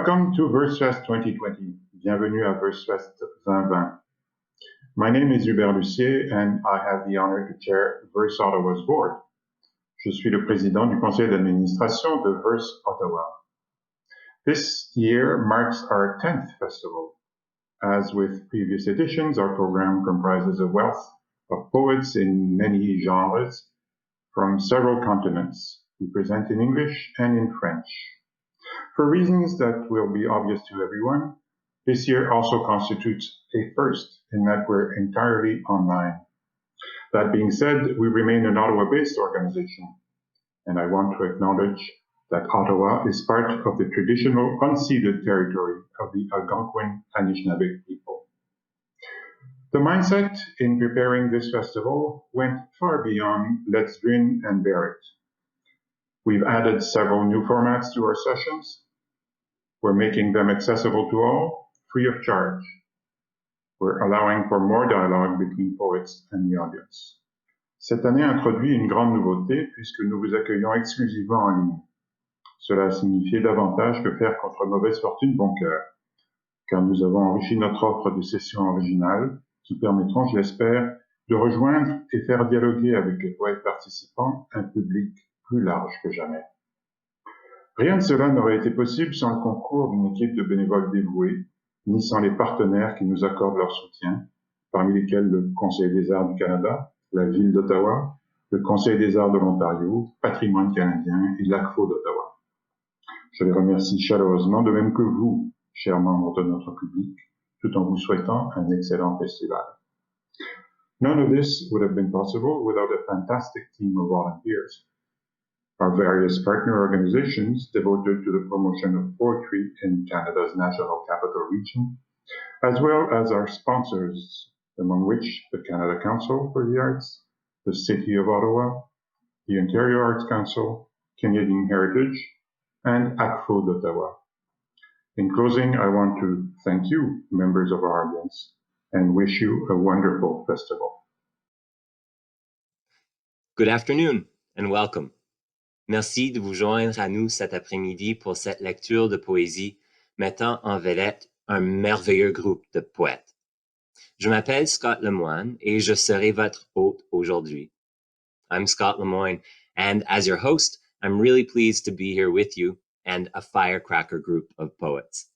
Welcome to Versefest 2020. Bienvenue à Versefest 2020. My name is Hubert Lucier and I have the honor to chair Verse Ottawa's board. Je suis le président du conseil d'administration de Verse Ottawa. This year marks our 10th festival. As with previous editions, our program comprises a wealth of poets in many genres from several continents. We present in English and in French. For reasons that will be obvious to everyone, this year also constitutes a first in that we're entirely online. That being said, we remain an Ottawa-based organization, and I want to acknowledge that Ottawa is part of the traditional unceded territory of the Algonquin Anishinaabe people. The mindset in preparing this festival went far beyond let's grin and bear it. We've added several new formats to our sessions. We're making them accessible to all, free of charge. We're allowing for more dialogue between poets and the audience. Cette année introduit une grande nouveauté puisque nous vous accueillons exclusivement en ligne. Cela a signifié davantage que faire contre mauvaise fortune bon cœur, car nous avons enrichi notre offre de sessions originales qui permettront, je l'espère, de rejoindre et faire dialoguer avec les poètes participants un public plus large que jamais. Rien de cela n'aurait été possible sans le concours d'une équipe de bénévoles dévoués, ni sans les partenaires qui nous accordent leur soutien, parmi lesquels le Conseil des arts du Canada, la Ville d'Ottawa, le Conseil des arts de l'Ontario, Patrimoine canadien et l'ACFO d'Ottawa. Je les remercie chaleureusement, de même que vous, chers membres de notre public, tout en vous souhaitant un excellent festival. None of this would have been possible without a fantastic team of volunteers. Our various partner organizations devoted to the promotion of poetry in Canada's National Capital Region, as well as our sponsors, among which the Canada Council for the Arts, the City of Ottawa, the Ontario Arts Council, Canadian Heritage, and ACFO d'Ottawa. In closing, I want to thank you, members of our audience, and wish you a wonderful festival. Good afternoon and welcome. Merci de vous joindre à nous cet après-midi pour cette lecture de poésie mettant en vedette un merveilleux groupe de poètes. Je m'appelle Scott Lemoine et je serai votre hôte aujourd'hui. I'm Scott Lemoine, and as your host, I'm really pleased to be here with you and a firecracker group of poets.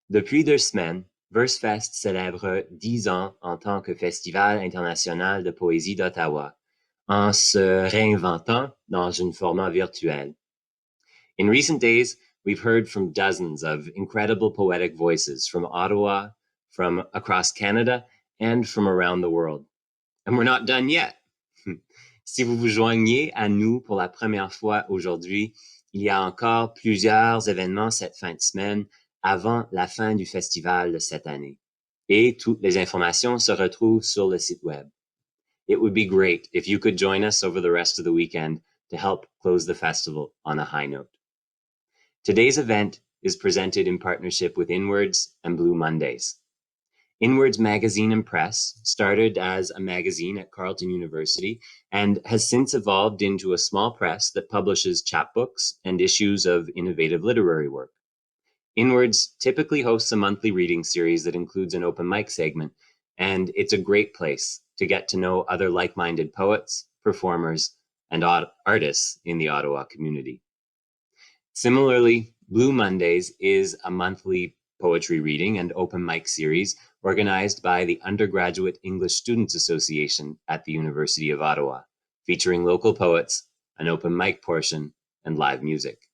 Depuis 2 semaines, Versefest célèbre 10 ans en tant que Festival international de poésie d'Ottawa, en se réinventant dans un format virtuel. In recent days, we've heard from dozens of incredible poetic voices from Ottawa, from across Canada, and from around the world. And we're not done yet. Si vous vous joignez à nous pour la première fois aujourd'hui, il y a encore plusieurs événements cette fin de semaine avant la fin du festival de cette année. Et toutes les informations se retrouvent sur le site web. It would be great if you could join us over the rest of the weekend to help close the festival on a high note. Today's event is presented in partnership with Inwards and Blue Mondays. Inwards Magazine and Press started as a magazine at Carleton University and has since evolved into a small press that publishes chapbooks and issues of innovative literary work. Inwards typically hosts a monthly reading series that includes an open mic segment, and it's a great place to get to know other like-minded poets, performers, and artists in the Ottawa community. Similarly, Blue Mondays is a monthly poetry reading and open mic series organized by the Undergraduate English Students Association at the University of Ottawa, featuring local poets, an open mic portion, and live music.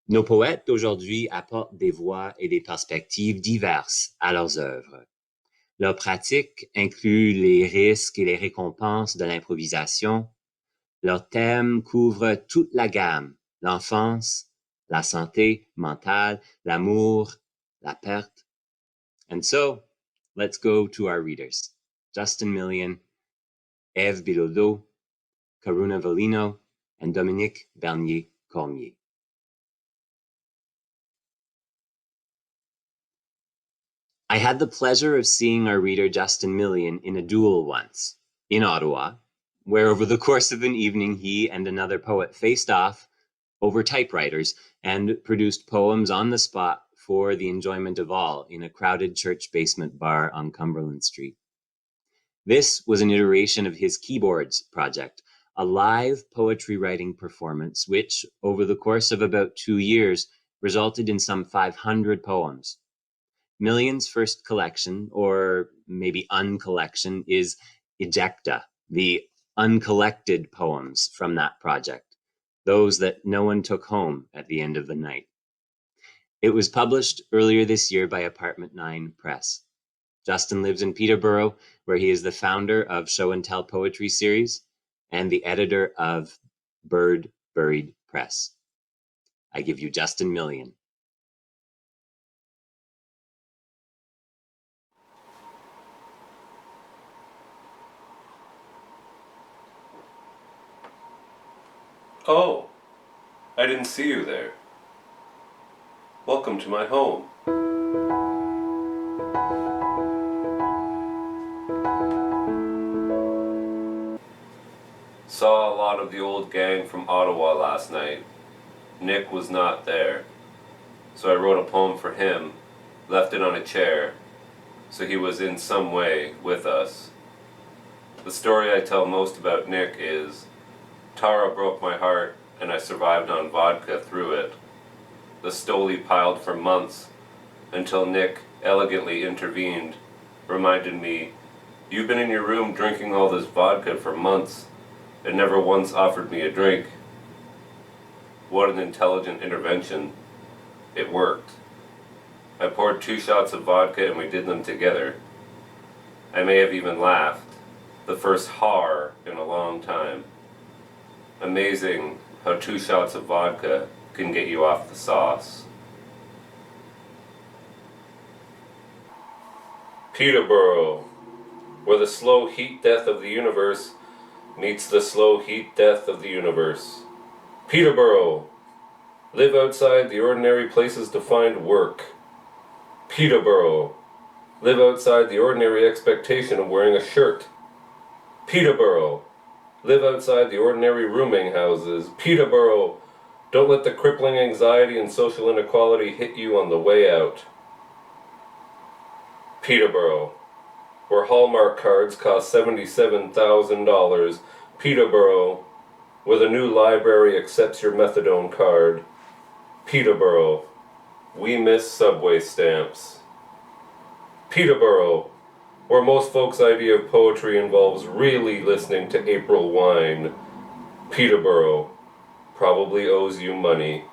Nos poètes d'aujourd'hui apportent des voix et des perspectives diverses à leurs œuvres. Leur pratique inclut les risques et les récompenses de l'improvisation. Leur thème couvre toute la gamme, l'enfance, la santé mentale, l'amour, la perte. And so, let's go to our readers. Justin Millian, Bilodeau, Karuna Vellino, and Dominique Bernier-Cormier. I had the pleasure of seeing our reader Justin Millian in a duel once, in Ottawa, where over the course of an evening he and another poet faced off over typewriters and produced poems on the spot for the enjoyment of all in a crowded church basement bar on Cumberland Street. This was an iteration of his Keyboards project, a live poetry writing performance which, over the course of about 2 years, resulted in some 500 poems. Million's first collection, or maybe uncollection, is Ejecta, the uncollected poems from that project, those that no one took home at the end of the night. It was published earlier this year by Apartment 9 Press. Justin lives in Peterborough, where he is the founder of Show and Tell Poetry Series and the editor of Bird Buried Press. I give you Justin Million. Oh, I didn't see you there. Welcome to my home. Saw a lot of the old gang from Ottawa last night. Nick was not there, so I wrote a poem for him, left it on a chair, so he was in some way with us. The story I tell most about Nick is, Tara broke my heart and I survived on vodka through it. The stoli piled for months until Nick elegantly intervened, reminded me, "You've been in your room drinking all this vodka for months and never once offered me a drink." What an intelligent intervention. It worked. I poured 2 shots of vodka and we did them together. I may have even laughed, the first har in a long time. Amazing how 2 shots of vodka can get you off the sauce. Peterborough, where the slow heat death of the universe meets the slow heat death of the universe. Peterborough, live outside the ordinary places to find work. Peterborough, live outside the ordinary expectation of wearing a shirt. Peterborough, live outside the ordinary rooming houses. Peterborough, don't let the crippling anxiety and social inequality hit you on the way out. Peterborough, where Hallmark cards cost $77,000. Peterborough, where the new library accepts your methadone card. Peterborough, we miss subway stamps. Peterborough, where most folks' idea of poetry involves really listening to April Wine. Peterborough probably owes you money.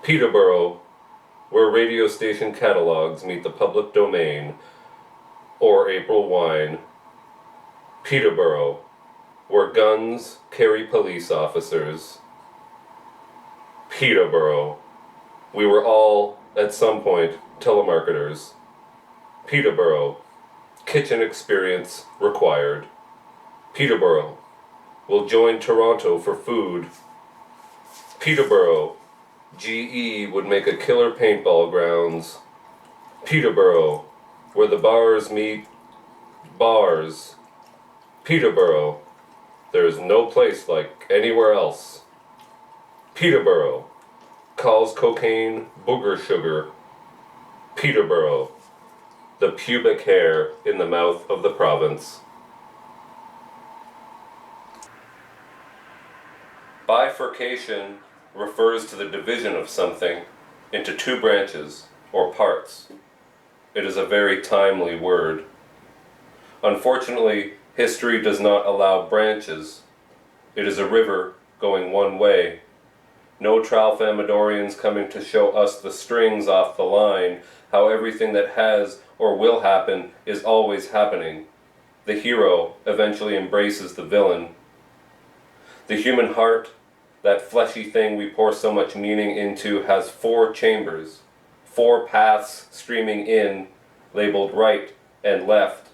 Peterborough, where radio station catalogs meet the public domain, or April Wine. Peterborough, where guns carry police officers. Peterborough, we were all, at some point, telemarketers. Peterborough, kitchen experience required. Peterborough, will join Toronto for food. Peterborough, GE would make a killer paintball grounds. Peterborough, where the bars meet bars. Peterborough, there is no place like anywhere else. Peterborough, calls cocaine booger sugar. Peterborough, the pubic hair in the mouth of the province. Bifurcation refers to the division of something into 2 branches or parts. It is a very timely word. Unfortunately, history does not allow branches. It is a river going one way. No Tralfamadorians coming to show us the strings off the line, how everything that has or will happen is always happening. The hero eventually embraces the villain. The human heart, that fleshy thing we pour so much meaning into, has 4 chambers, 4 paths streaming in, labeled right and left,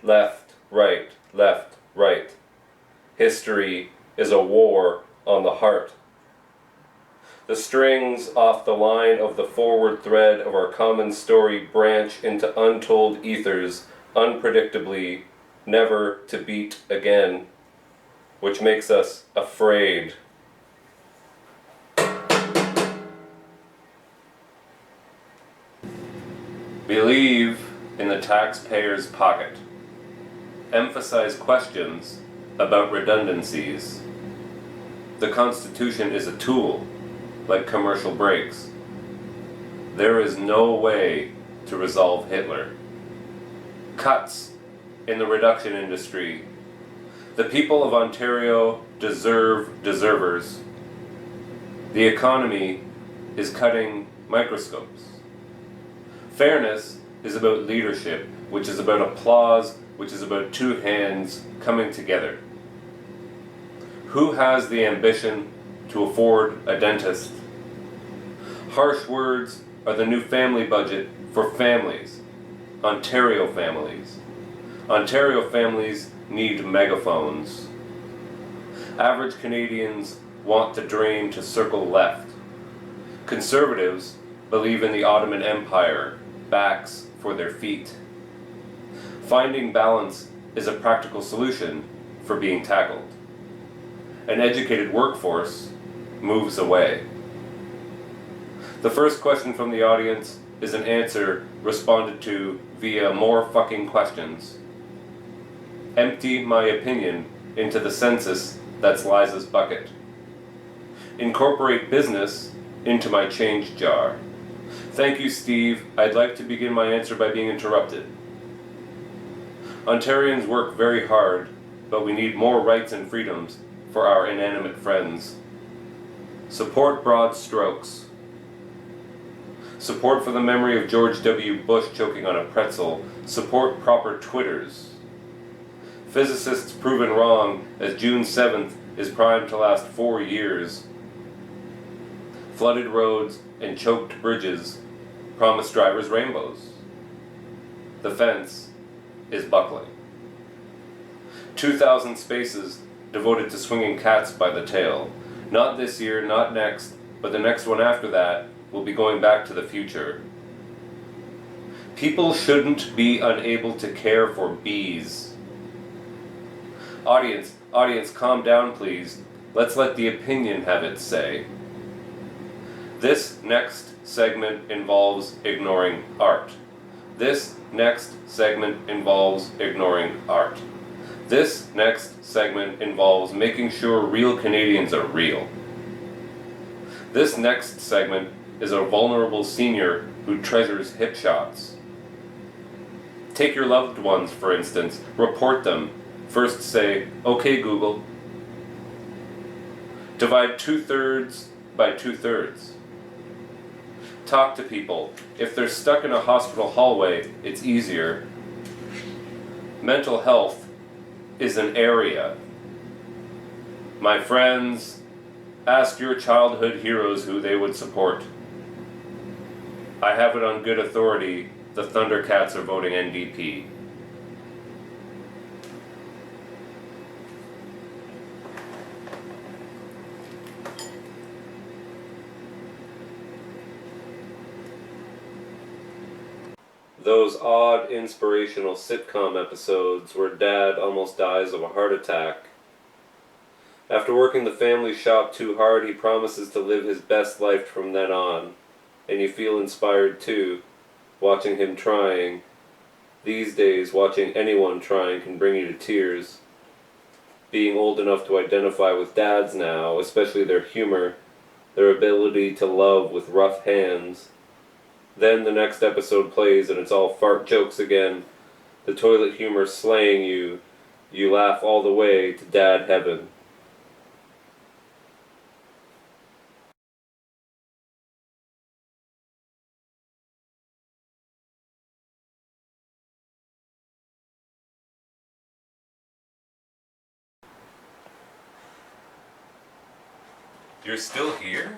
left, right, left, right. History is a war on the heart. The strings off the line of the forward thread of our common story branch into untold ethers, unpredictably, never to beat again, which makes us afraid. Believe in the taxpayer's pocket. Emphasize questions about redundancies. The Constitution is a tool, like commercial brakes. There is no way to resolve Hitler. Cuts in the reduction industry. The people of Ontario deserve deservers. The economy is cutting microscopes. Fairness is about leadership, which is about applause, which is about two hands coming together. Who has the ambition to afford a dentist? Harsh words are the new family budget for families. Ontario families. Ontario families need megaphones. Average Canadians want the drain to circle left. Conservatives believe in the Ottoman Empire, backs for their feet. Finding balance is a practical solution for being tackled. An educated workforce moves away. The first question from the audience is an answer responded to via more fucking questions. Empty my opinion into the census that's Liza's bucket. Incorporate business into my change jar. Thank you, Steve. I'd like to begin my answer by being interrupted. Ontarians work very hard, but we need more rights and freedoms for our inanimate friends. Support broad strokes. Support for the memory of George W. Bush choking on a pretzel. Support proper Twitters. Physicists proven wrong, as June 7th is primed to last 4 years. Flooded roads and choked bridges promise drivers rainbows. The fence is buckling. 2,000 spaces devoted to swinging cats by the tail. Not this year, not next, but the next one after that will be going back to the future. People shouldn't be unable to care for bees. Audience, calm down please. Let's let the opinion have its say. This next segment involves ignoring art. This next segment involves ignoring art. This next segment involves making sure real Canadians are real. This next segment is a vulnerable senior who treasures hip shots. Take your loved ones, for instance. Report them. First say, okay Google. Divide 2/3 by 2/3. Talk to people. If they're stuck in a hospital hallway, it's easier. Mental health is an area. My friends, ask your childhood heroes who they would support. I have it on good authority, the Thundercats are voting NDP. Those odd, inspirational sitcom episodes where Dad almost dies of a heart attack. After working the family shop too hard, he promises to live his best life from then on. And you feel inspired too, watching him trying. These days, watching anyone trying can bring you to tears. Being old enough to identify with dads now, especially their humor, their ability to love with rough hands. Then the next episode plays and it's all fart jokes again. The toilet humor slaying you. You laugh all the way to dad heaven. You're still here?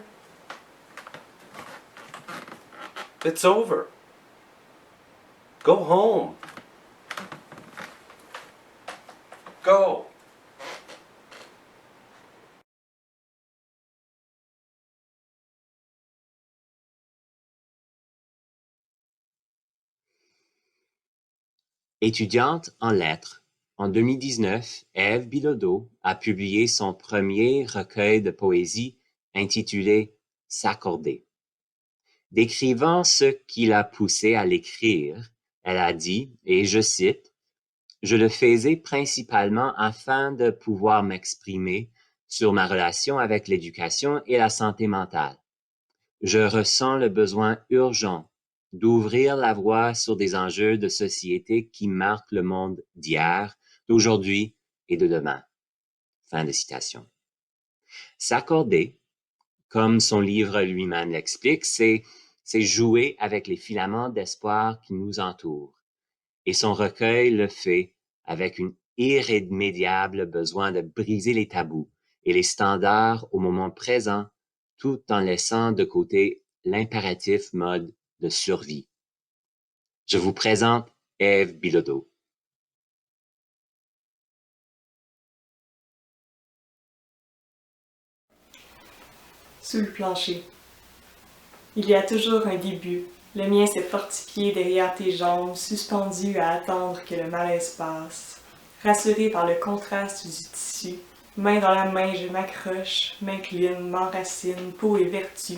It's over. Go home. Go. Étudiante en lettres, en 2019, Bilodeau a publié son premier recueil de poésie intitulé « S'accorder ». Décrivant ce qui l'a poussée à l'écrire, elle a dit, et je cite, « Je le faisais principalement afin de pouvoir m'exprimer sur ma relation avec l'éducation et la santé mentale. Je ressens le besoin urgent d'ouvrir la voie sur des enjeux de société qui marquent le monde d'hier, d'aujourd'hui et de demain. » Fin de citation. S'accorder, comme son livre lui-même l'explique, c'est jouer avec les filaments d'espoir qui nous entourent. Et son recueil le fait avec une irrémédiable besoin de briser les tabous et les standards au moment présent, tout en laissant de côté l'impératif mode de survie. Je vous présente Bilodeau. Sous le plancher. Il y a toujours un début. Le mien s'est fortifié derrière tes jambes, suspendu à attendre que le malaise passe. Rassuré par le contraste du tissu, main dans la main, je m'accroche, m'incline, m'enracine, peau et vertu.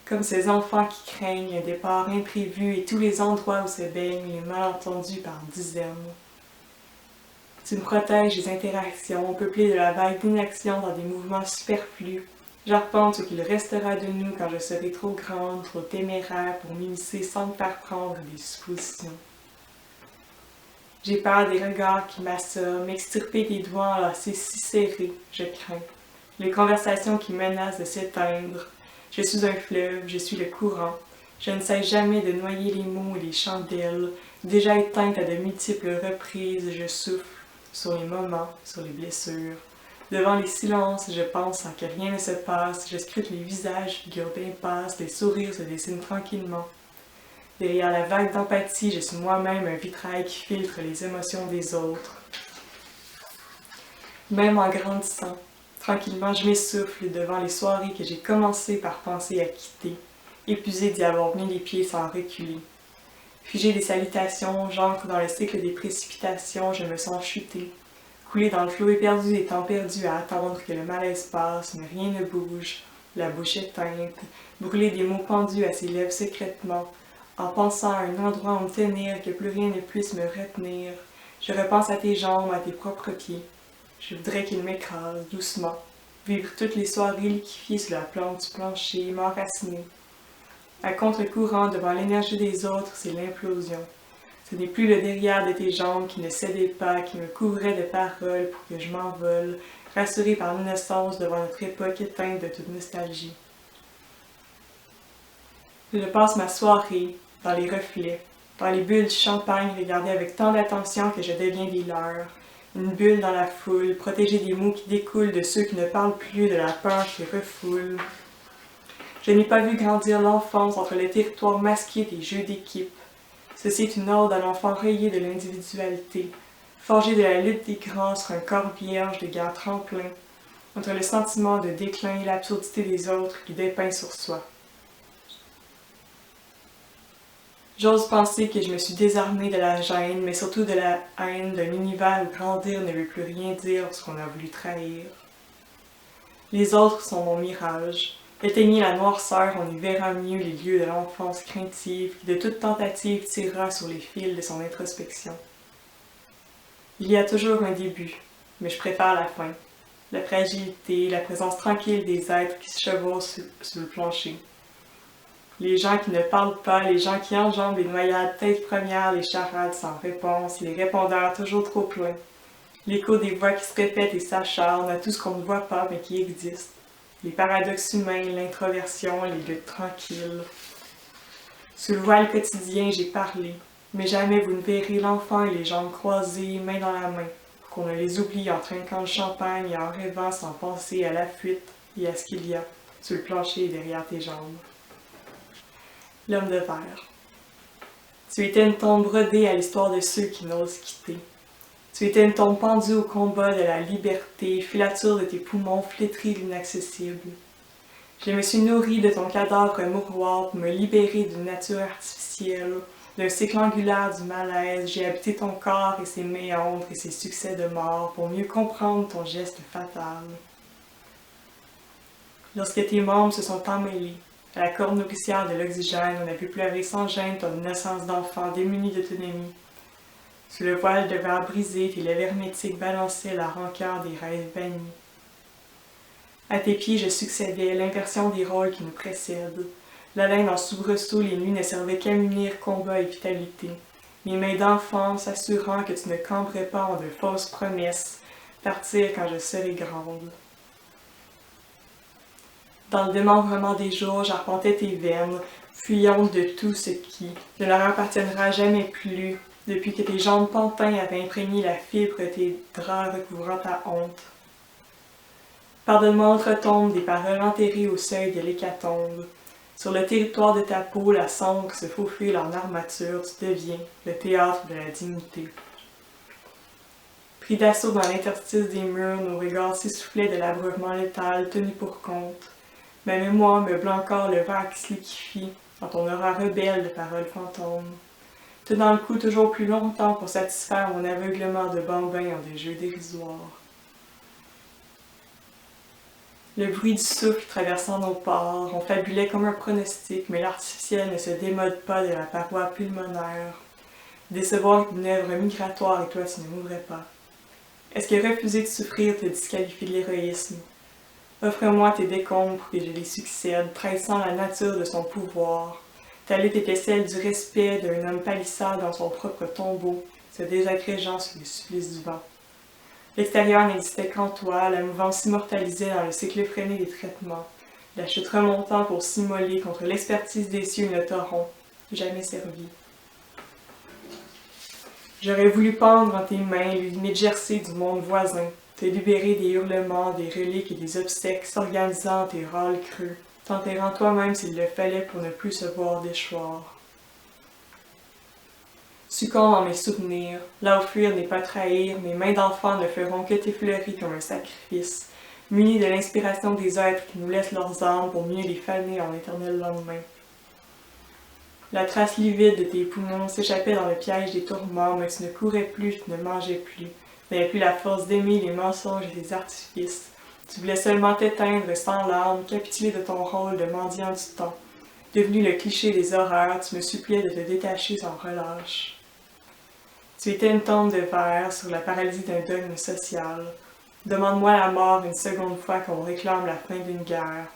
Comme ces enfants qui craignent un départ imprévu et tous les endroits où se baignent les malentendus par dizaines. Tu me protèges des interactions, peuplées de la vague d'inaction dans des mouvements superflus. J'arpente ce qu'il restera de nous quand je serai trop grande, trop téméraire pour m'immiscer sans me faire prendre des suppositions. J'ai peur des regards qui m'assomment, m'extirper des doigts enlacés si serrés, je crains. Les conversations qui menacent de s'éteindre. Je suis un fleuve, je suis le courant. Je ne cesse jamais de noyer les mots et les chandelles. Déjà éteinte à de multiples reprises, je souffle sur les moments, sur les blessures. Devant les silences, je pense sans que rien ne se passe. Je scrute les visages, figures d'impasse, les sourires se dessinent tranquillement. Derrière la vague d'empathie, je suis moi-même un vitrail qui filtre les émotions des autres. Même en grandissant, tranquillement, je m'essouffle devant les soirées que j'ai commencé par penser à quitter, épuisé d'y avoir mis les pieds sans reculer. Figé des salutations, j'ancre dans le cycle des précipitations, je me sens chuter. Coulé dans le flot éperdu des temps perdus à attendre que le malaise passe, mais rien ne bouge, la bouche éteinte, brûler des mots pendus à ses lèvres secrètement, en pensant à un endroit où me tenir, que plus rien ne puisse me retenir. Je repense à tes jambes, à tes propres pieds. Je voudrais qu'ils m'écrasent doucement, vivre toutes les soirées liquéfiées sous la plante du plancher, m'enraciner. À contre-courant, devant l'énergie des autres, c'est l'implosion. Ce n'est plus le derrière de tes jambes qui ne cédait pas, qui me couvrait de paroles pour que je m'envole, rassuré par l'innocence devant notre époque éteinte de toute nostalgie. Je passe ma soirée dans les reflets, dans les bulles du champagne regardées avec tant d'attention que je deviens des leurs. Une bulle dans la foule, protégée des mots qui découlent de ceux qui ne parlent plus, de la peur qui refoule. Je n'ai pas vu grandir l'enfance entre le territoire masqué des jeux d'équipe. Ceci est une ode à l'enfant rayé de l'individualité, forgé de la lutte des grands sur un corps vierge de guerre tremplin, entre le sentiment de déclin et l'absurdité des autres qui dépeint sur soi. J'ose penser que je me suis désarmée de la gêne, mais surtout de la haine d'un univers où grandir ne veut plus rien dire parce qu'on a voulu trahir. Les autres sont mon mirage. Éteignez la noirceur, on y verra mieux les lieux de l'enfance craintive qui de toute tentative tirera sur les fils de son introspection. Il y a toujours un début, mais je préfère la fin. La fragilité, la présence tranquille des êtres qui se chevauchent sur le plancher. Les gens qui ne parlent pas, les gens qui enjambent les noyades tête première, les charades sans réponse, les répondeurs toujours trop pleins. L'écho des voix qui se répètent et s'acharnent à tout ce qu'on ne voit pas mais qui existe. Les paradoxes humains, l'introversion, les luttes tranquilles. Sous le voile quotidien, j'ai parlé, mais jamais vous ne verrez l'enfant et les jambes croisées, main dans la main, pour qu'on ne les oublie en trinquant le champagne et en rêvant sans penser à la fuite et à ce qu'il y a sur le plancher derrière tes jambes. L'homme de verre. Tu étais une tombe brodée à l'histoire de ceux qui n'osent quitter. Tu étais une tombe pendue au combat de la liberté, filature de tes poumons flétris de l'inaccessible. Je me suis nourrie de ton cadavre mouroir pour me libérer d'une nature artificielle, d'un cycle angulaire du malaise. J'ai habité ton corps et ses méandres et ses succès de mort pour mieux comprendre ton geste fatal. Lorsque tes membres se sont emmêlés, À la corde nourricière de l'oxygène, on a pu pleurer sans gêne ton innocence d'enfant démuni d'autonomie. Sous le voile de verre brisé, tes lèvres hermétiques balançaient la rancœur des rêves bannis. À tes pieds, je succédais, l'inversion des rôles qui nous précèdent. L'haleine en soubresaut, les nuits ne servaient qu'à m'unir combat et vitalité. Mes mains d'enfant s'assurant que tu ne camperais pas en de fausses promesses, partir quand je serai grande. Dans le démembrement des jours, j'arpentais tes veines, fuyante de tout ce qui ne leur appartiendra jamais plus, depuis que tes jambes pantins avaient imprégné la fibre de tes draps recouvrant ta honte. Pardonne-moi outre-tombe des paroles enterrées au seuil de l'hécatombe. Sur le territoire de ta peau, la cendre se faufile en armature, tu deviens le théâtre de la dignité. Pris d'assaut dans l'interstice des murs, nos regards s'essoufflaient de l'abreuvement létal tenu pour compte. Ma mémoire meublant encore le verre qui se liquéfie dans ton aura rebelle de paroles fantômes. Tenant le coup toujours plus longtemps pour satisfaire mon aveuglement de bambin en des jeux dérisoires. Le bruit du souffle traversant nos pores, on fabulait comme un pronostic, mais l'artificiel ne se démode pas de la paroi pulmonaire. Décevoir une œuvre migratoire et toi tu ne m'ouvrais pas. Est-ce que refuser de souffrir te disqualifie de l'héroïsme? Offre-moi tes décombres pour que je les succède, trahissant la nature de son pouvoir. Ta lutte était celle du respect d'un homme palissade dans son propre tombeau, se désagrégeant sous le supplice du vent. L'extérieur n'existait qu'en toi, la mouvance s'immortalisait dans le cycle effréné des traitements, la chute remontant pour s'immoler contre l'expertise des cieux ne t'auront jamais servi. J'aurais voulu pendre en tes mains les limites gercées du monde voisin, te libérer des hurlements, des reliques et des obsèques s'organisant en tes râles creux, t'enterrant toi-même s'il le fallait pour ne plus se voir déchoir. Succombe en mes souvenirs, là où fuir n'est pas trahir, mes mains d'enfant ne feront que t'effleurer comme un sacrifice, munis de l'inspiration des êtres qui nous laissent leurs âmes pour mieux les faner en l'éternel lendemain. La trace livide de tes poumons s'échappait dans le piège des tourments, mais tu ne courais plus, tu ne mangeais plus, tu n'avais plus la force d'aimer les mensonges et les artifices. Tu voulais seulement t'éteindre sans larmes, capituler de ton rôle de mendiant du temps. Devenu le cliché des horreurs, tu me suppliais de te détacher sans relâche. Tu étais une tombe de verre sur la paralysie d'un dogme social. Demande-moi la mort une seconde fois qu'on réclame la fin d'une guerre.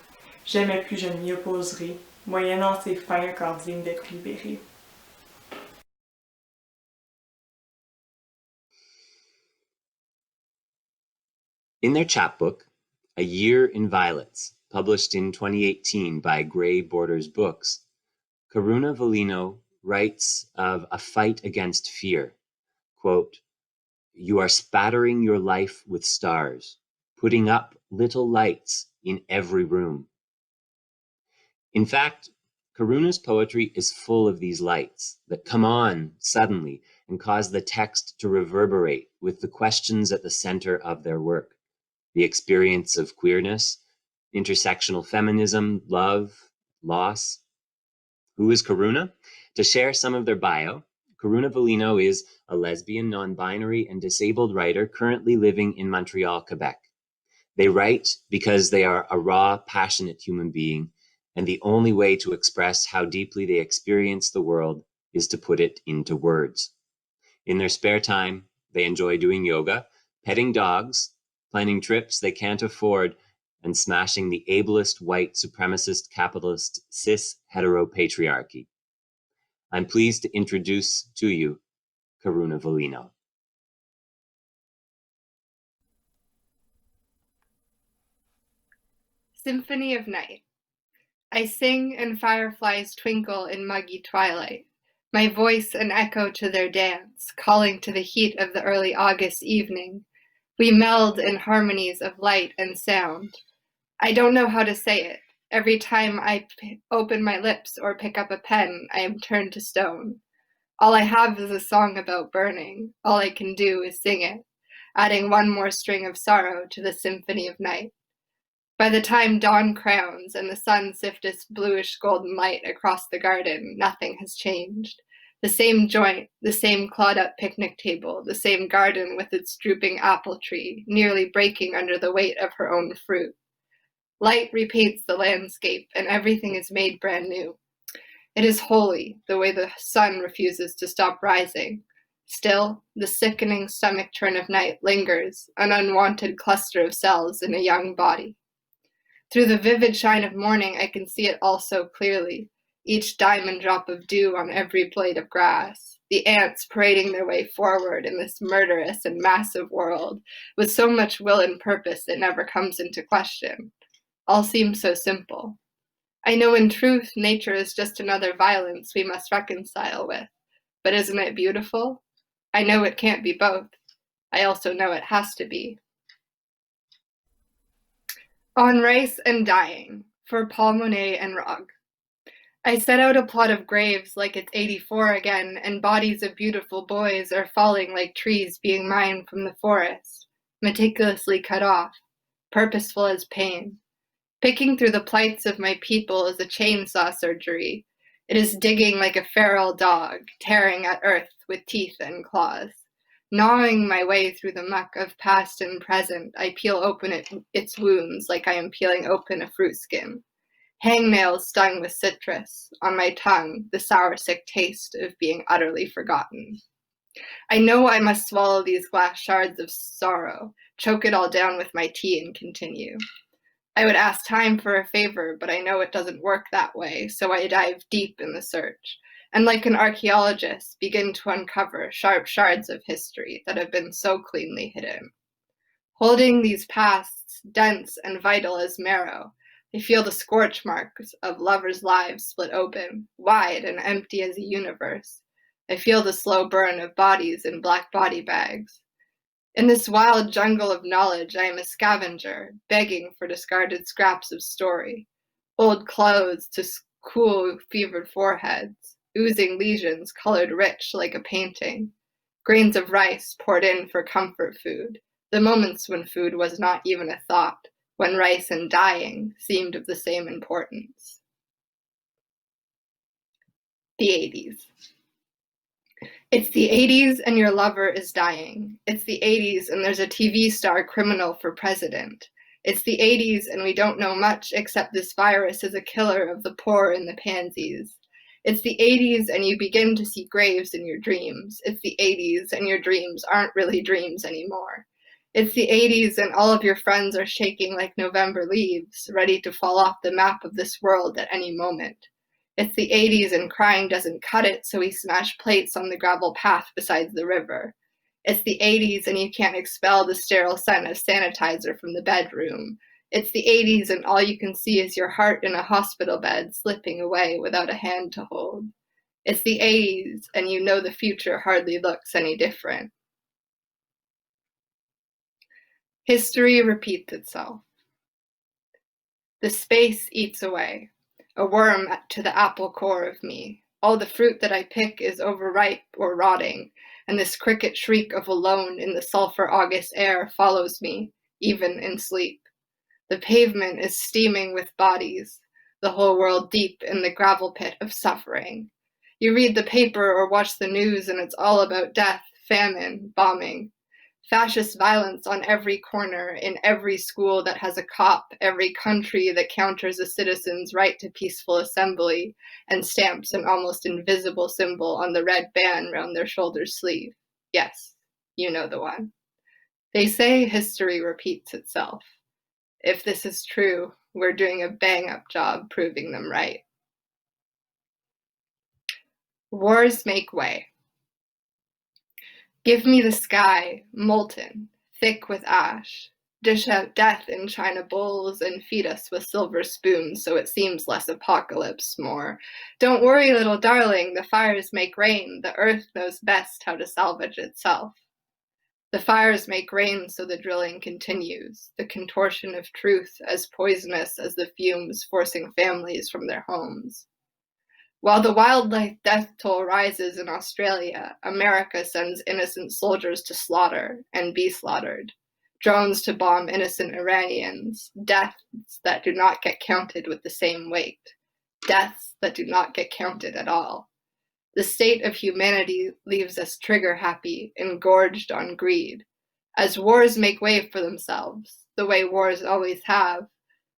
Jamais plus je ne m'y opposerai, moyennant ces fins encore dignes d'être libérées. In their chapbook, A Year in Violets, published in 2018 by Grey Borders Books, Karuna Vellino writes of a fight against fear. Quote, "You are spattering your life with stars, putting up little lights in every room." In fact, Karuna's poetry is full of these lights that come on suddenly and cause the text to reverberate with the questions at the center of their work. The experience of queerness, intersectional feminism, love, loss. Who is Karuna? To share some of their bio, Karuna Vellino is a lesbian, non-binary, and disabled writer currently living in Montreal, Quebec. They write because they are a raw, passionate human being, and the only way to express how deeply they experience the world is to put it into words. In their spare time, they enjoy doing yoga, petting dogs, planning trips they can't afford, and smashing the ableist white supremacist capitalist cis heteropatriarchy. I'm pleased to introduce to you Karuna Vellino. Symphony of Night. I sing and fireflies twinkle in muggy twilight, my voice an echo to their dance, calling to the heat of the early August evening. We meld in harmonies of light and sound. I don't know how to say it. Every time I open my lips or pick up a pen, I am turned to stone. All I have is a song about burning. All I can do is sing it, adding one more string of sorrow to the symphony of night. By the time dawn crowns and the sun sifts its bluish golden light across the garden, nothing has changed. The same joint, the same clawed-up picnic table, the same garden with its drooping apple tree, nearly breaking under the weight of her own fruit. Light repaints the landscape, and everything is made brand new. It is holy, the way the sun refuses to stop rising. Still, the sickening stomach churn of night lingers, an unwanted cluster of cells in a young body. Through the vivid shine of morning, I can see it all so clearly, each diamond drop of dew on every blade of grass, the ants parading their way forward in this murderous and massive world, with so much will and purpose it never comes into question. All seems so simple. I know in truth nature is just another violence we must reconcile with, but isn't it beautiful? I know it can't be both. I also know it has to be. On Rice and Dying, for Paul Monet and Rog. I set out a plot of graves like it's 84 again, and bodies of beautiful boys are falling like trees being mined from the forest, meticulously cut off, purposeful as pain. Picking through the plights of my people is a chainsaw surgery. It is digging like a feral dog, tearing at earth with teeth and claws. Gnawing my way through the muck of past and present, I peel open its wounds like I am peeling open a fruit skin. Hangnails stung with citrus, on my tongue the sour sick taste of being utterly forgotten. I know I must swallow these glass shards of sorrow, choke it all down with my tea and continue. I would ask time for a favor, but I know it doesn't work that way, so I dive deep in the search, and like an archaeologist, begin to uncover sharp shards of history that have been so cleanly hidden. Holding these pasts, dense and vital as marrow, I feel the scorch marks of lovers' lives split open, wide and empty as a universe. I feel the slow burn of bodies in black body bags. In this wild jungle of knowledge, I am a scavenger, begging for discarded scraps of story, old clothes to cool fevered foreheads, oozing lesions colored rich like a painting, grains of rice poured in for comfort food, the moments when food was not even a thought, when rice and dying seemed of the same importance. The 80s. It's the 80s and your lover is dying. It's the 80s and there's a TV star criminal for president. It's the 80s and we don't know much except this virus is a killer of the poor and the pansies. It's the 80s and you begin to see graves in your dreams. It's the 80s and your dreams aren't really dreams anymore. It's the 80s and all of your friends are shaking like November leaves, ready to fall off the map of this world at any moment. It's the 80s and crying doesn't cut it, so we smash plates on the gravel path beside the river. It's the 80s and you can't expel the sterile scent of sanitizer from the bedroom. It's the 80s and all you can see is your heart in a hospital bed slipping away without a hand to hold. It's the 80s and you know the future hardly looks any different. History repeats itself. The space eats away. A worm to the apple core of me. All the fruit that I pick is overripe or rotting, and this cricket shriek of alone in the sulfur August air follows me, even in sleep. The pavement is steaming with bodies, the whole world deep in the gravel pit of suffering. You read the paper or watch the news and it's all about death, famine, bombing. Fascist violence on every corner, in every school that has a cop, every country that counters a citizen's right to peaceful assembly, and stamps an almost invisible symbol on the red band round their shoulder sleeve. Yes, you know the one. They say history repeats itself. If this is true, we're doing a bang-up job proving them right. Wars make way. Give me the sky, molten, thick with ash. Dish out death in china bowls and feed us with silver spoons so it seems less apocalypse, more. Don't worry, little darling, the fires make rain. The earth knows best how to salvage itself. The fires make rain so the drilling continues, the contortion of truth as poisonous as the fumes forcing families from their homes. While the wildlife death toll rises in Australia, America sends innocent soldiers to slaughter and be slaughtered, drones to bomb innocent Iranians, deaths that do not get counted with the same weight, deaths that do not get counted at all. The state of humanity leaves us trigger-happy, engorged on greed. As wars make way for themselves, the way wars always have,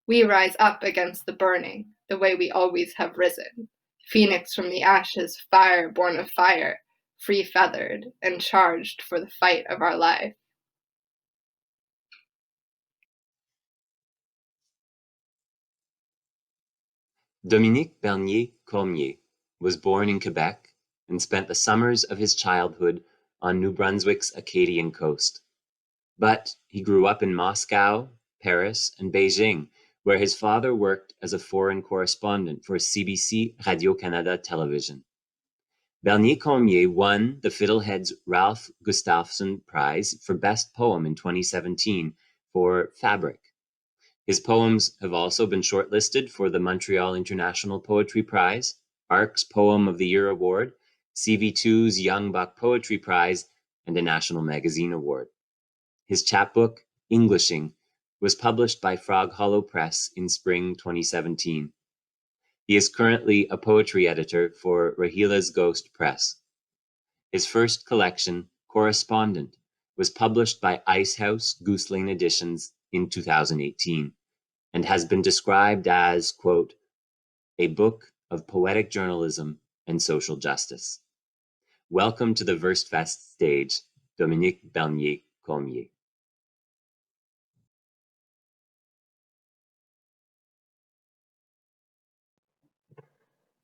We rise up against the burning, the way we always have risen. Phoenix from the ashes, fire born of fire, free-feathered and charged for the fight of our life. Dominique Bernier-Cormier was born in Quebec and spent the summers of his childhood on New Brunswick's Acadian coast. But he grew up in Moscow, Paris, and Beijing, where his father worked as a foreign correspondent for CBC Radio-Canada television. Bernier-Cormier won the Fiddlehead's Ralph Gustafson Prize for Best Poem in 2017 for Fabric. His poems have also been shortlisted for the Montreal International Poetry Prize, ARC's Poem of the Year Award, CV2's Young Buck Poetry Prize, and a National Magazine Award. His chapbook, Englishing, was published by Frog Hollow Press in spring 2017. He is currently a poetry editor for Rahila's Ghost Press. His first collection, Correspondent, was published by Icehouse Goose Lane Editions in 2018 and has been described as, quote, a book of poetic journalism and social justice. Welcome to the Versefest stage, Dominique Bernier-Cormier.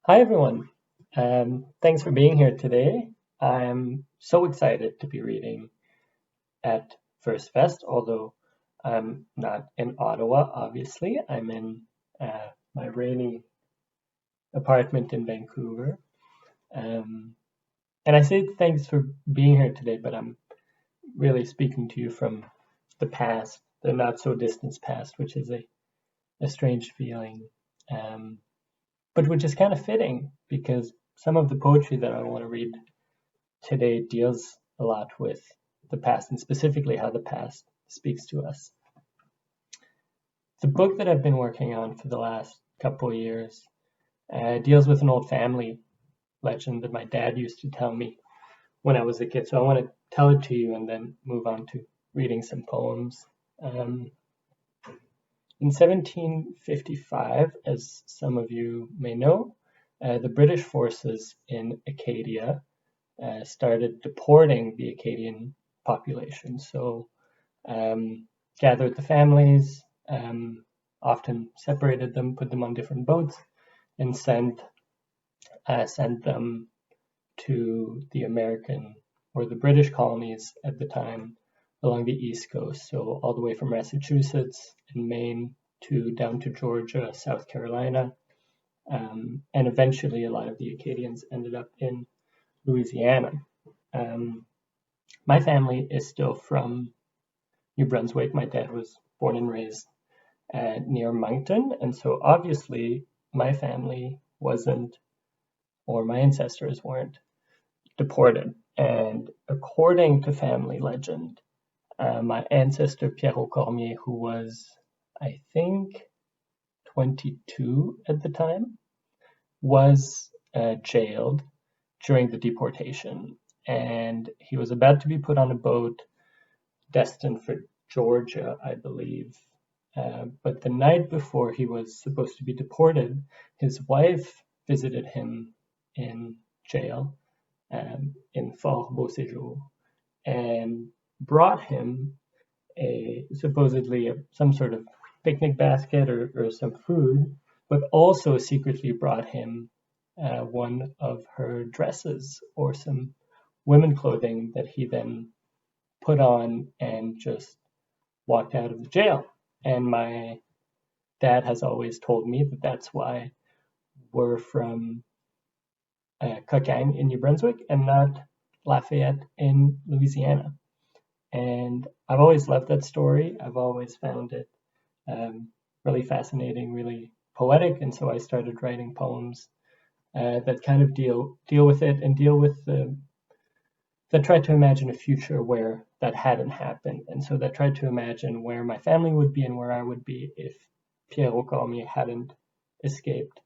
Hi, everyone. Thanks for being here today. I'm so excited to be reading at Versefest, although I'm not in Ottawa, obviously. I'm in my rainy apartment in Vancouver. And I say thanks for being here today, but I'm really speaking to you from the past, the not so distant past, which is a strange feeling. But which is kind of fitting because some of the poetry that I want to read today deals a lot with the past and specifically how the past speaks to us. The book that I've been working on for the last couple of years deals with an old family legend that my dad used to tell me when I was a kid. So I want to tell it to you and then move on to reading some poems. In 1755, as some of you may know, the British forces in Acadia started deporting the Acadian population. So gathered the families, often separated them, put them on different boats, and sent them to the American or the British colonies at the time along the East Coast, so all the way from Massachusetts and Maine down to Georgia, South Carolina, and eventually a lot of the Acadians ended up in Louisiana. My family is still from New Brunswick. My dad was born and raised near Moncton, and so obviously my family wasn't, or my ancestors weren't, deported. And according to family legend, my ancestor Bilodeau, who was, I think, 22 at the time, was jailed during the deportation. And he was about to be put on a boat destined for Georgia, I believe. But the night before he was supposed to be deported, his wife visited him in jail in Fort Beauséjour and brought him supposedly some sort of picnic basket or some food, but also secretly brought him one of her dresses or some women clothing that he then put on and just walked out of the jail. And my dad has always told me that that's why we're from Coquin in New Brunswick and not Lafayette in Louisiana. And I've always loved that story. I've always found it really fascinating, really poetic. And so I started writing poems that kind of deal with it and deal with that tried to imagine a future where that hadn't happened. And so that tried to imagine where my family would be and where I would be if Bilodeau hadn't escaped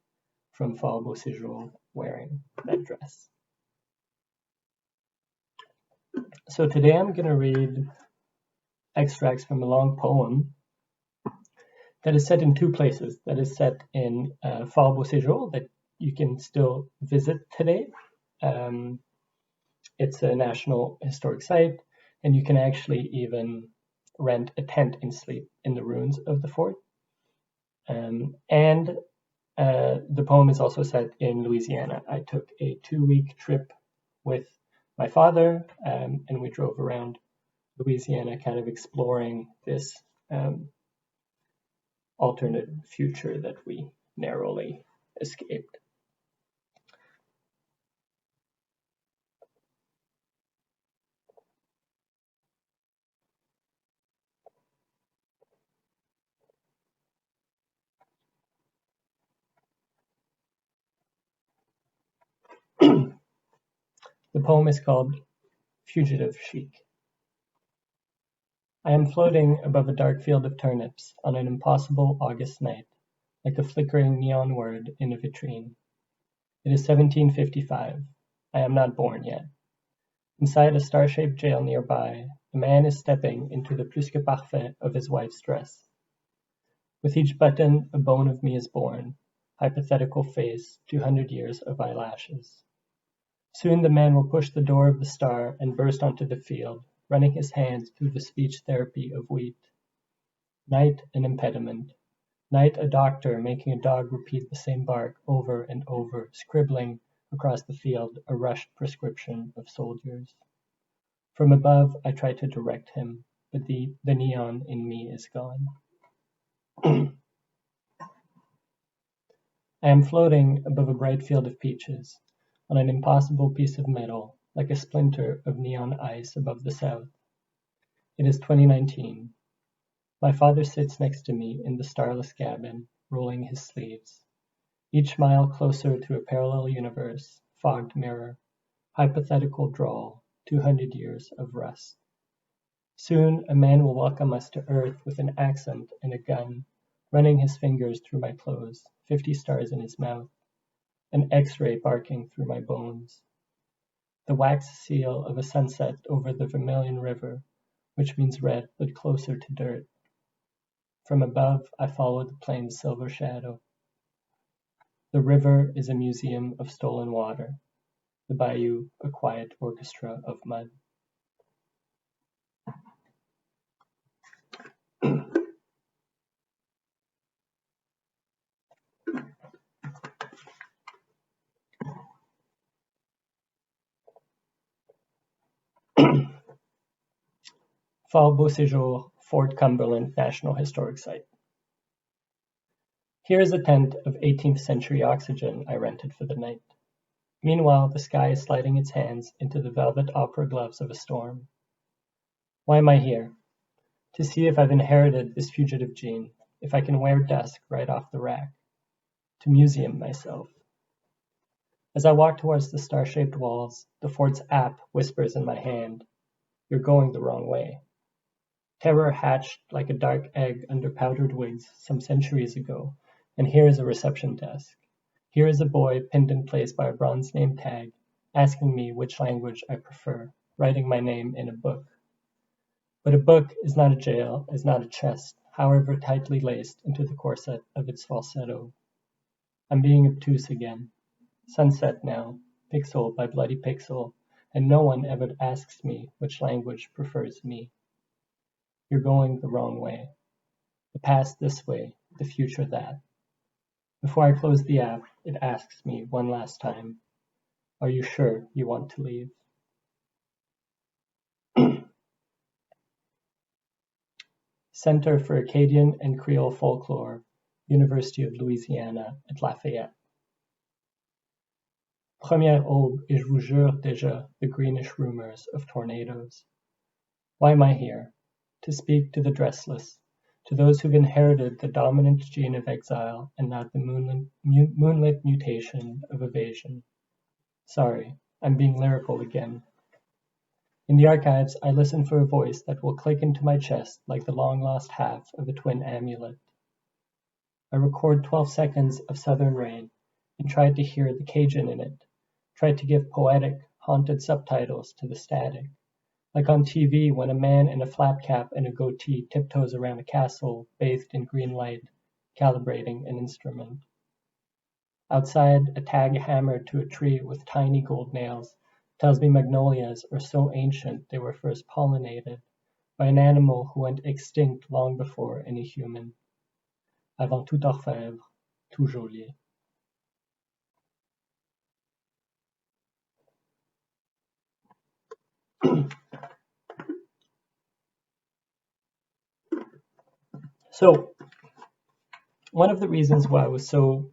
from Fort Beauséjour wearing that dress. So today I'm going to read extracts from a long poem that is set in two places. That is set in Fort Beau Séjour that you can still visit today. It's a National Historic Site, and you can actually even rent a tent and sleep in the ruins of the fort. And the poem is also set in Louisiana. I took a 2-week trip with my father, and we drove around Louisiana, kind of exploring this alternate future that we narrowly escaped. The poem is called Fugitive Chic. I am floating above a dark field of turnips on an impossible August night, like a flickering neon word in a vitrine. It is 1755. I am not born yet. Inside a star-shaped jail nearby, a man is stepping into the plus que parfait of his wife's dress. With each button, a bone of me is born, hypothetical face, 200 years of eyelashes. Soon the man will push the door of the star and burst onto the field, running his hands through the speech therapy of wheat. Night an impediment. Night a doctor making a dog repeat the same bark over and over, scribbling across the field a rushed prescription of soldiers. From above I try to direct him, but the neon in me is gone. I am floating above a bright field of peaches, on an impossible piece of metal, like a splinter of neon ice above the south. It is 2019. My father sits next to me in the starless cabin, rolling his sleeves. Each mile closer to a parallel universe, fogged mirror, hypothetical drawl, 200 years of rust. Soon a man will welcome us to Earth with an accent and a gun, running his fingers through my clothes, 50 stars in his mouth, an X-ray barking through my bones. The wax seal of a sunset over the Vermilion River, which means red but closer to dirt. From above, I follow the plane's silver shadow. The river is a museum of stolen water, the bayou a quiet orchestra of mud. Fort Beau Séjour, Fort Cumberland National Historic Site. Here is a tent of 18th century oxygen I rented for the night. Meanwhile, the sky is sliding its hands into the velvet opera gloves of a storm. Why am I here? To see if I've inherited this fugitive gene, if I can wear dusk right off the rack. To museum myself. As I walk towards the star-shaped walls, the fort's app whispers in my hand, "You're going the wrong way." Terror hatched like a dark egg under powdered wigs some centuries ago, and here is a reception desk. Here is a boy pinned in place by a bronze name tag, asking me which language I prefer, writing my name in a book. But a book is not a jail, is not a chest, however tightly laced into the corset of its falsetto. I'm being obtuse again. Sunset now, pixel by bloody pixel, and no one ever asks me which language prefers me. You're going the wrong way. The past this way, the future that. Before I close the app, it asks me one last time, are you sure you want to leave? Center for Acadian and Creole Folklore, University of Louisiana at Lafayette. Première aube, et je vous jure déjà the greenish rumors of tornadoes. Why am I here? To speak to the dressless, to those who've inherited the dominant gene of exile and not the moonlit mutation of evasion. Sorry, I'm being lyrical again. In the archives, I listen for a voice that will click into my chest like the long-lost half of a twin amulet. I record 12 seconds of southern rain and tried to hear the Cajun in it, tried to give poetic, haunted subtitles to the static, Like on TV when a man in a flat cap and a goatee tiptoes around a castle bathed in green light, calibrating an instrument. Outside, a tag hammered to a tree with tiny gold nails tells me magnolias are so ancient they were first pollinated by an animal who went extinct long before any human. Avant tout orfèvre, tout geôlier. So, one of the reasons why I was so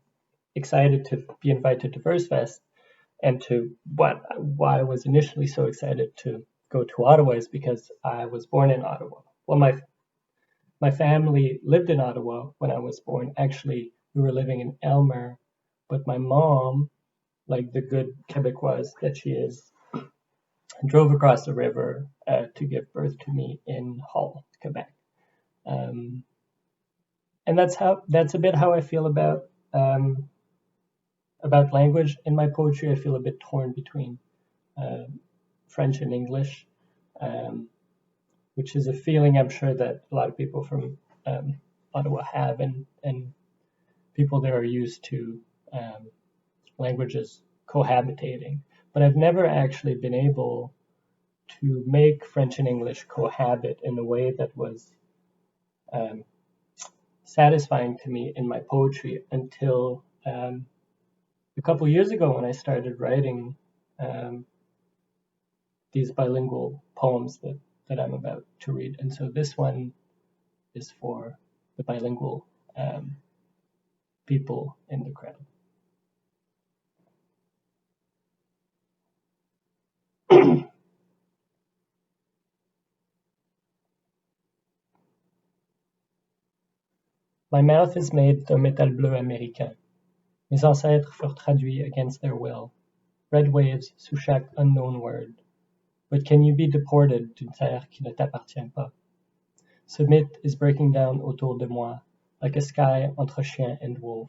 excited to be invited to Versefest and why I was initially so excited to go to Ottawa is because I was born in Ottawa. Well, my family lived in Ottawa when I was born. Actually, we were living in Elmer, but my mom, like the good Quebecoise that she is, drove across the river to give birth to me in Hull, Quebec. And that's a bit how I feel about language. In my poetry, I feel a bit torn between French and English, which is a feeling I'm sure that a lot of people from Ottawa have, and people there are used to languages cohabitating. But I've never actually been able to make French and English cohabit in a way that was satisfying to me in my poetry until a couple years ago when I started writing these bilingual poems that I'm about to read. And so this one is for the bilingual people in the crowd. My mouth is made d'un métal bleu américain. Mes ancêtres furent traduits against their will. Red waves sous chaque unknown word. But can you be deported d'une terre qui ne t'appartient pas? Ce mythe is breaking down autour de moi, like a sky entre chien and wolf.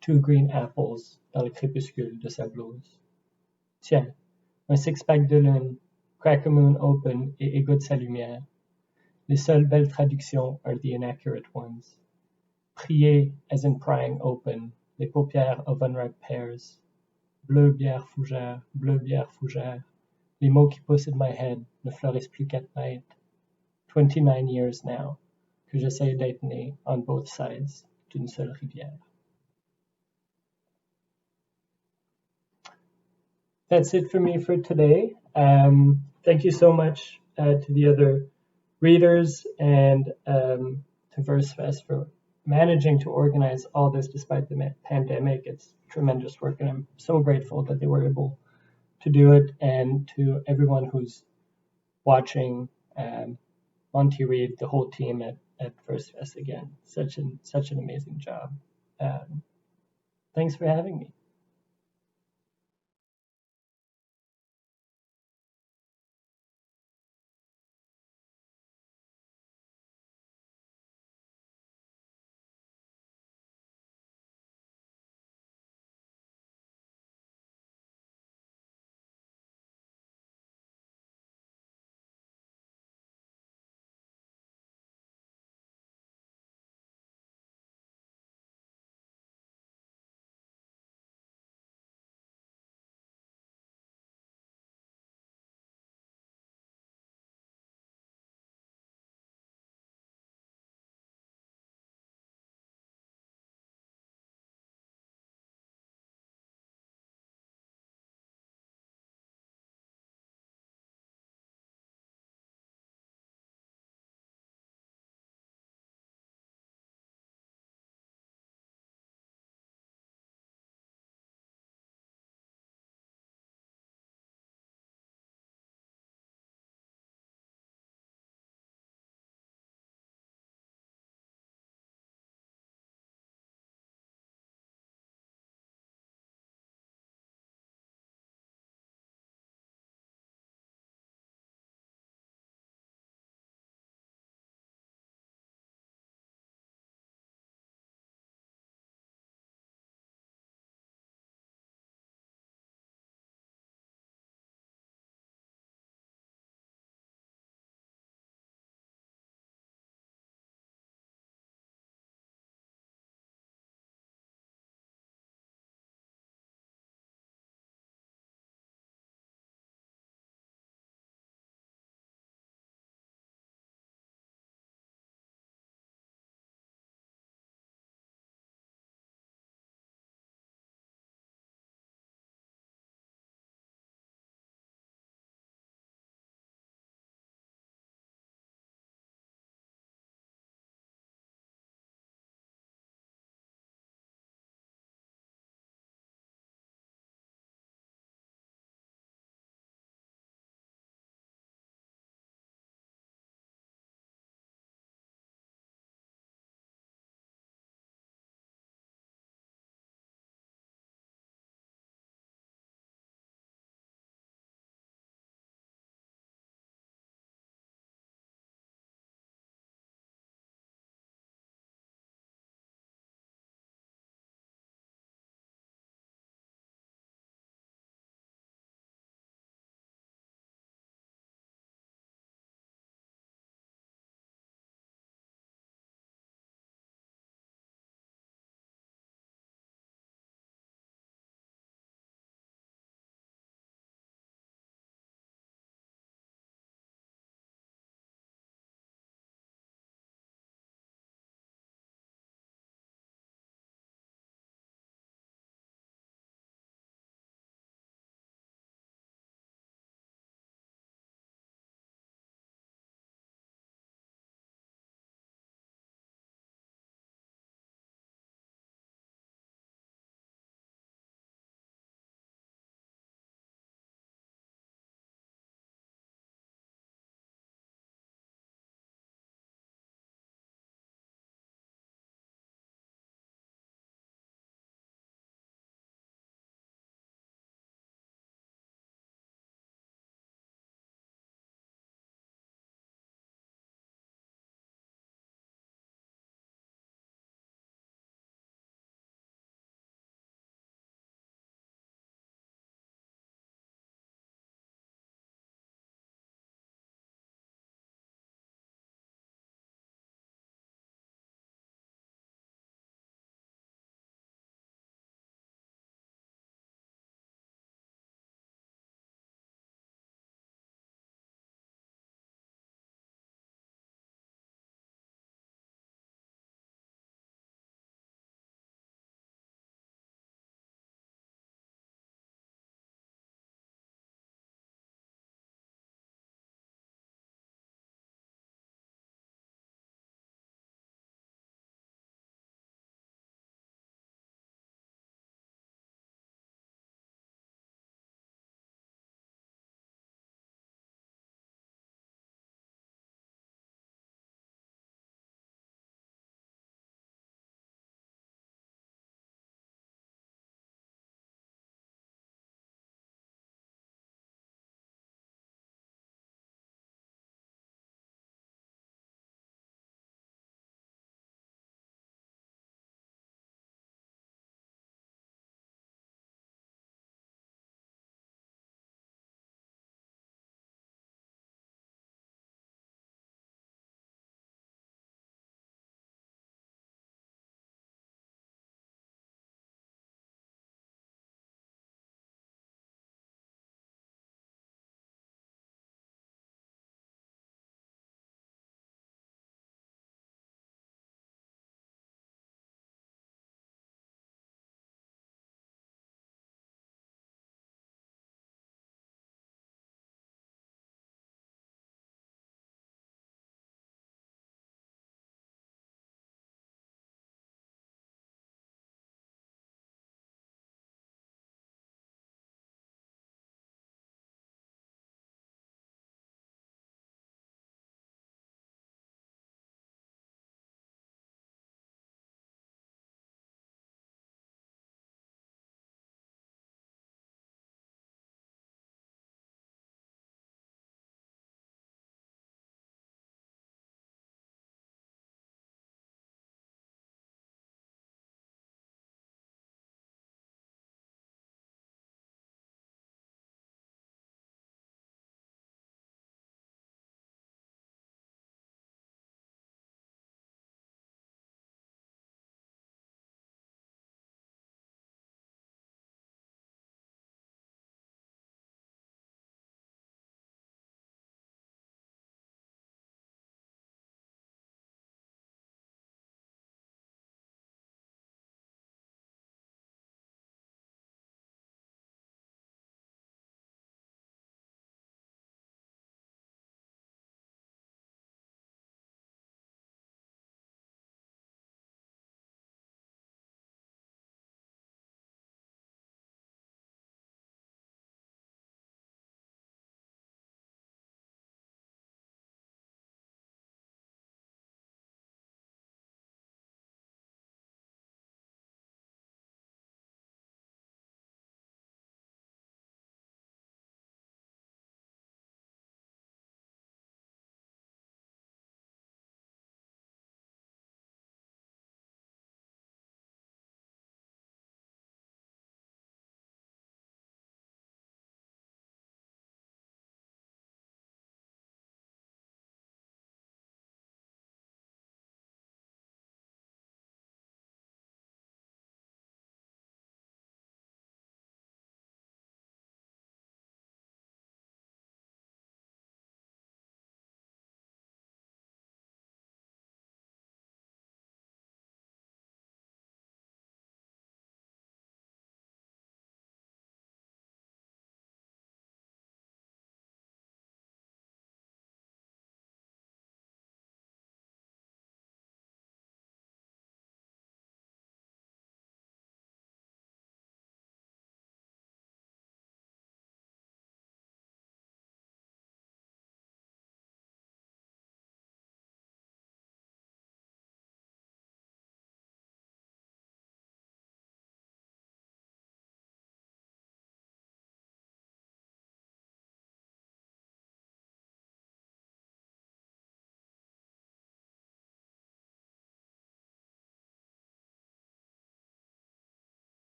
Two green apples dans le crépuscule de sa blouse. Tiens, un six-pack de lune, crack a moon open et égoutte sa lumière. Les seules belles traductions are the inaccurate ones. Prier as in prying open, les paupières of unripe pears. Bleu bière fougère. Les mots qui poussent in my head ne fleurissent plus qu'à night. 29 years now que j'essaie d'être né on both sides d'une seule rivière. That's it for me for today. Thank you so much to the other readers and to Versefest for managing to organize all this despite the pandemic. It's tremendous work, and I'm so grateful that they were able to do it. And to everyone who's watching, Monty Reed, the whole team at Versefest again, such an amazing job. Thanks for having me.